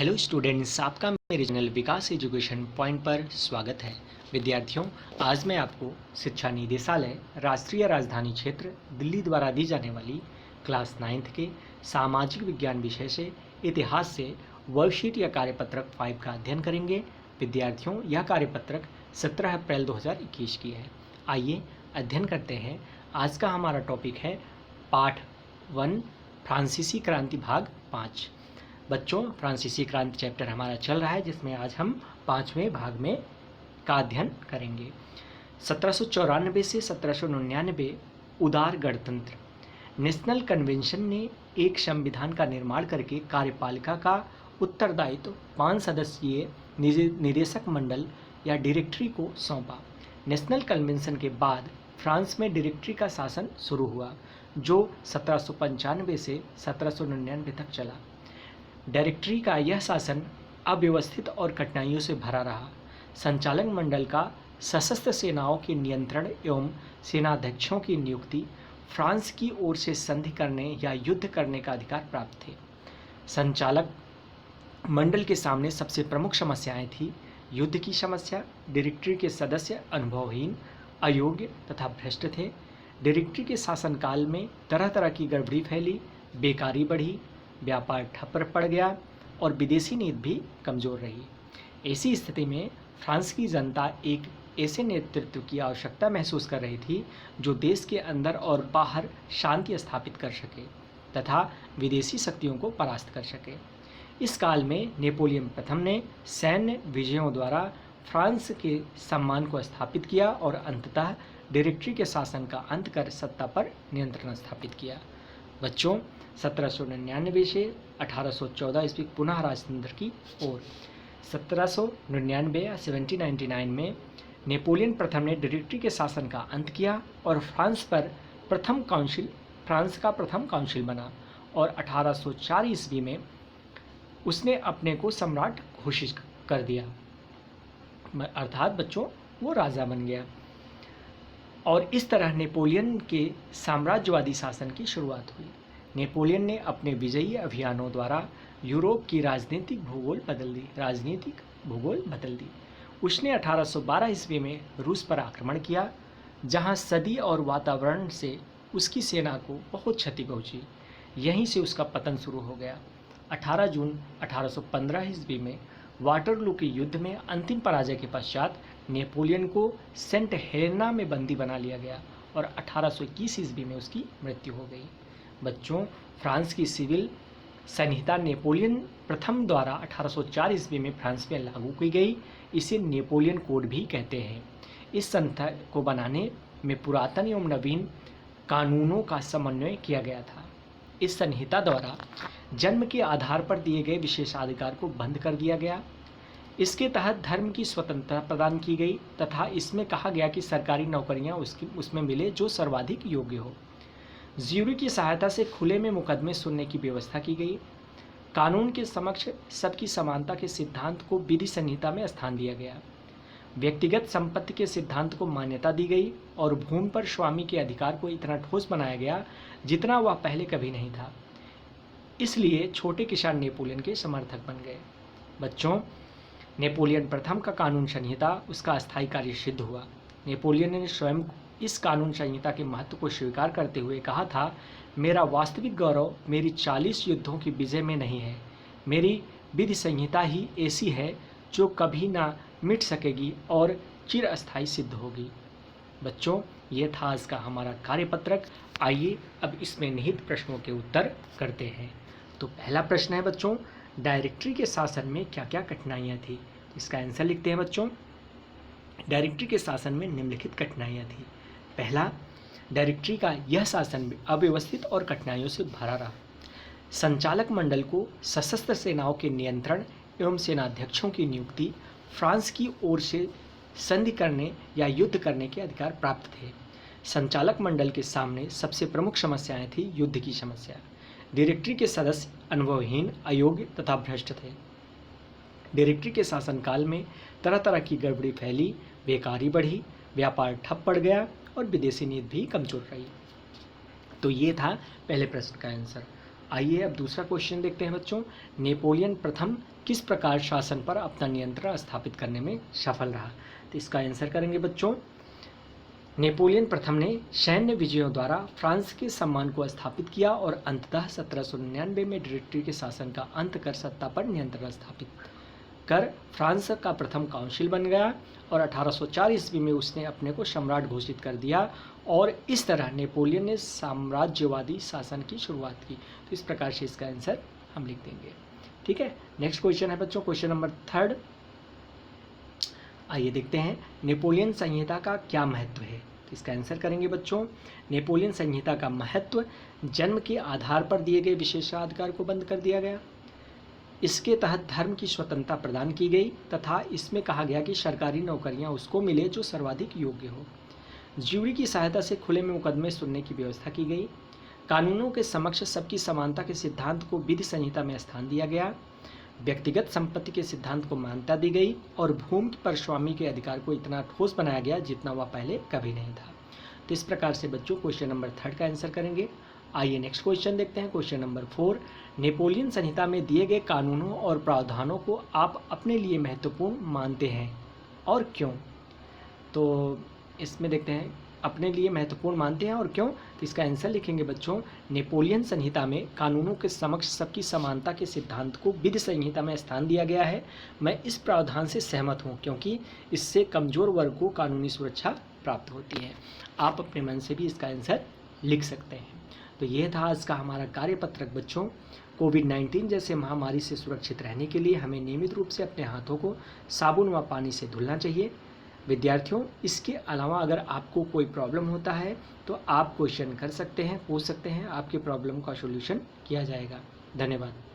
Hello students, आपका मेरे channel विकास education point पर स्वागत है। विद्यार्थियों, आज मैं आपको शिक्षा निदेशालय राष्ट्रीय राजधानी क्षेत्र दिल्ली द्वारा दी जाने वाली क्लास 9th के सामाजिक विज्ञान विषय से इतिहास से वर्कशीट या कार्यपत्रक 5 का अध्ययन करेंगे। विद्यार्थियों, यह कार्यपत्रक 17 अप्रैल 2021 की है। आइए अध्ययन करते हैं। आज का हमारा टॉपिक है पाठ 1 फ्रांसीसी क्रांति भाग 5। बच्चों, फ्रांसीसी क्रांति चैप्टर हमारा चल रहा है, जिसमें आज हम 5वें भाग में का अध्ययन करेंगे। 1794 से 1799 उदार गणतंत्र। नेशनल कन्वेंशन ने एक संविधान का निर्माण करके कार्यपालिका का उत्तरदायित्व 5 सदस्यीय निदेशक मंडल या डायरेक्टरी को सौंपा। नेशनल कन्वेंशन के बाद फ्रांस में डायरेक्टरी का शासन शुरू हुआ, जो 1795 से 1799 तक चला। डायरेक्टरी का यह शासन अव्यवस्थित और कठिनाइयों से भरा रहा। संचालक मंडल का सशस्त्र सेनाओं के नियंत्रण एवं सेनाध्यक्षों की नियुक्ति, फ्रांस की ओर से संधि करने या युद्ध करने का अधिकार प्राप्त थे। संचालक मंडल के सामने सबसे प्रमुख समस्याएं थी युद्ध की समस्या। डायरेक्टरी के सदस्य अनुभवहीन, अयोग्य तथा भ्रष्ट थे। डायरेक्टरी के शासनकाल में तरह तरह की गड़बड़ी फैली, बेकारी बढ़ी, व्यापार ठप पड़ गया और विदेशी नीति भी कमज़ोर रही। ऐसी स्थिति में फ्रांस की जनता एक ऐसे नेतृत्व की आवश्यकता महसूस कर रही थी जो देश के अंदर और बाहर शांति स्थापित कर सके तथा विदेशी शक्तियों को परास्त कर सके। इस काल में नेपोलियन प्रथम ने सैन्य विजयों द्वारा फ्रांस के सम्मान को स्थापित किया और अंततः डायरेक्टरी के शासन का अंत कर सत्ता पर नियंत्रण स्थापित किया। बच्चों, 1799 से 1814 ईस्वी पुनः राजतंत्र की ओर। 1799 या 1799 में नेपोलियन प्रथम ने डायरेक्टरी के शासन का अंत किया और फ्रांस का प्रथम काउंसिल बना और 1804 ईस्वी में उसने अपने को सम्राट घोषित कर दिया, अर्थात बच्चों वो राजा बन गया। और इस तरह नेपोलियन के साम्राज्यवादी शासन की शुरुआत हुई। नेपोलियन ने अपने विजयी अभियानों द्वारा यूरोप की राजनीतिक भूगोल बदल दी। उसने 1812 ईस्वी में रूस पर आक्रमण किया, जहां सदी और वातावरण से उसकी सेना को बहुत क्षति पहुंची। यहीं से उसका पतन शुरू हो गया। 18 जून 1815 ईस्वी में वाटरलू के युद्ध में अंतिम पराजय के पश्चात नेपोलियन को सेंट हेलेना में बंदी बना लिया गया और 1821 ईस्वी में उसकी मृत्यु हो गई। बच्चों, फ्रांस की सिविल संहिता नेपोलियन प्रथम द्वारा 1804 ईस्वी में फ्रांस में लागू की गई। इसे नेपोलियन कोड भी कहते हैं। इस संहिता को बनाने में पुरातन एवं नवीन कानूनों का समन्वय किया गया था। इस संहिता द्वारा जन्म के आधार पर दिए गए विशेषाधिकार को बंद कर दिया गया। इसके तहत धर्म की स्वतंत्रता प्रदान की गई तथा इसमें कहा गया कि सरकारी नौकरियां उसमें मिले जो सर्वाधिक योग्य हो। ज्यूरी की सहायता से खुले में मुकदमे सुनने की व्यवस्था की गई। कानून के समक्ष सबकी समानता के सिद्धांत को विधि संहिता में स्थान दिया गया। व्यक्तिगत संपत्ति के सिद्धांत को मान्यता दी गई और भूमि पर स्वामी के अधिकार को इतना ठोस बनाया गया जितना वह पहले कभी नहीं था। इसलिए छोटे किसान नेपोलियन के समर्थक बन गए। बच्चों, नेपोलियन प्रथम का कानून संहिता उसका अस्थायी कार्य सिद्ध हुआ। नेपोलियन ने स्वयं इस कानून संहिता के महत्व को स्वीकार करते हुए कहा था, मेरा वास्तविक गौरव मेरी 40 युद्धों की विजय में नहीं है। मेरी विधि संहिता ही ऐसी है जो कभी ना मिट सकेगी और चिरस्थायी सिद्ध होगी। बच्चों, ये था आज का हमारा कार्यपत्रक। आइए अब इसमें निहित प्रश्नों के उत्तर करते हैं। तो पहला प्रश्न है बच्चों, डायरेक्टरी के शासन में क्या क्या कठिनाइयाँ थी? इसका आंसर लिखते हैं बच्चों। डायरेक्टरी के शासन में निम्नलिखित कठिनाइयाँ थी। पहला, डायरेक्टरी का यह शासन अव्यवस्थित और कठिनाइयों से भरा रहा। संचालक मंडल को सशस्त्र सेनाओं के नियंत्रण एवं सेनाध्यक्षों की नियुक्ति, फ्रांस की ओर से संधि करने या युद्ध करने के अधिकार प्राप्त थे। संचालक मंडल के सामने सबसे प्रमुख समस्याएं थी युद्ध की समस्या। डायरेक्टरी के सदस्य अनुभवहीन, अयोग्य तथा भ्रष्ट थे। डायरेक्टरी के शासनकाल में तरह तरह की गड़बड़ी फैली, बेकारी बढ़ी, व्यापार ठप पड़ गया और विदेशी नीति भी कमजोर रही। तो ये था पहले प्रश्न का आंसर। आइए अब दूसरा क्वेश्चन देखते हैं बच्चों। नेपोलियन प्रथम किस प्रकार शासन पर अपना नियंत्रण स्थापित करने में सफल रहा। तो इसका आंसर करेंगे बच्चों, नेपोलियन प्रथम ने सैन्य विजयों द्वारा फ्रांस के सम्मान को स्थापित किया और अंततः 1799 में डायरेक्टरी के शासन का अंत कर सत्ता पर नियंत्रण स्थापित कर फ्रांस का प्रथम काउंसिल बन गया और 1804 ईस्वी में उसने अपने को सम्राट घोषित कर दिया और इस तरह नेपोलियन ने साम्राज्यवादी शासन की शुरुआत की। तो इस प्रकार से इसका आंसर हम लिख देंगे। ठीक है, नेक्स्ट क्वेश्चन है बच्चों, क्वेश्चन नंबर 3। आइए देखते हैं, नेपोलियन संहिता का क्या महत्व है। तो इसका आंसर करेंगे बच्चों, नेपोलियन संहिता का महत्व, जन्म के आधार पर दिए गए विशेषाधिकार को बंद कर दिया गया, इसके तहत धर्म की स्वतंत्रता प्रदान की गई तथा इसमें कहा गया कि सरकारी नौकरियां उसको मिले जो सर्वाधिक योग्य हो, ज्यूरी की सहायता से खुले में मुकदमे सुनने की व्यवस्था की गई, कानूनों के समक्ष सबकी समानता के सिद्धांत को विधि संहिता में स्थान दिया गया, व्यक्तिगत संपत्ति के सिद्धांत को मान्यता दी गई और भूमि पर स्वामी के अधिकार को इतना ठोस बनाया गया जितना वह पहले कभी नहीं था। तो इस प्रकार से बच्चों क्वेश्चन नंबर 3 का आंसर करेंगे। आइए नेक्स्ट क्वेश्चन देखते हैं, क्वेश्चन नंबर 4। नेपोलियन संहिता में दिए गए कानूनों और प्रावधानों को आप अपने लिए महत्वपूर्ण मानते हैं और क्यों। तो इसमें देखते हैं, अपने लिए महत्वपूर्ण मानते हैं और क्यों। तो इसका आंसर लिखेंगे बच्चों, नेपोलियन संहिता में कानूनों के समक्ष सबकी समानता के सिद्धांत को विधि संहिता में स्थान दिया गया है। मैं इस प्रावधान से सहमत हूं क्योंकि इससे कमजोर वर्ग को कानूनी सुरक्षा प्राप्त होती है। आप अपने मन से भी इसका आंसर लिख सकते हैं। तो यह था आज का हमारा कार्यपत्रक बच्चों। कोविड-19 जैसे महामारी से सुरक्षित रहने के लिए हमें नियमित रूप से अपने हाथों को साबुन व पानी से धुलना चाहिए। विद्यार्थियों, इसके अलावा अगर आपको कोई प्रॉब्लम होता है तो आप क्वेश्चन कर सकते हैं, पूछ सकते हैं, आपके प्रॉब्लम का सॉल्यूशन किया जाएगा। धन्यवाद।